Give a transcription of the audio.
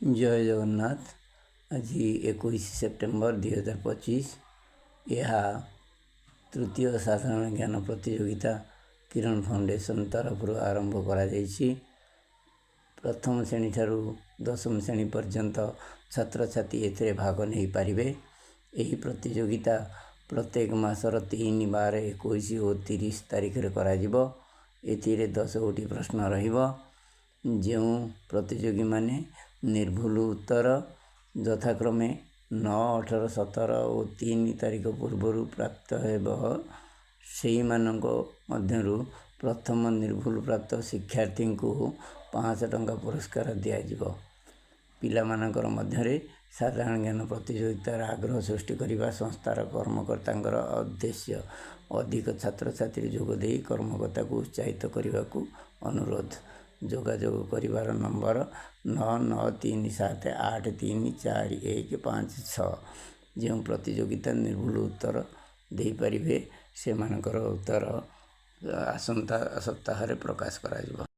जय जगन्नाथ। आज 21 सेप्टेम्बर 2025। यह तृतीय साधारण ज्ञान प्रतियोगिता किरण फाउंडेशन तरफ आरंभ करा प्रथम श्रेणी ठारू दशम श्रेणी पर्यंत छात्र छात्री एथे भाग नहीं पारिबे। यही प्रतियोगिता प्रत्येक मासर 3, 12, 21 और 30 तारीख रे करा जिवो। एथिरे 10 गोटी प्रश्न रहिबो। जो प्रतियोगी माने निर्भुल उत्तर यथाक्रमे 9, 18, 17 और 3 तारीख पूर्व प्राप्त हेब। सेही माननको मध्यरु प्रथम निर्भुल प्राप्त शिक्षार्थी को 500 टंका पुरस्कार दिया जिवो। पिला मानकर मध्यरे साधारण ज्ञान प्रतियोगितार आग्रह सृष्टि करने संस्थार कर्मकर्ता उद्देश्य अधिक छात्र छात्री जोगदे कर्मकर्ता को उत्साहित करने को अनुरोध। जोगाजोग करिवार नंबर 9937834156। जो प्रतियोगिता निर्भुल उत्तर दे पारिबे से मानकर उत्तर आसंता सप्ताह प्रकाश करा जिवो।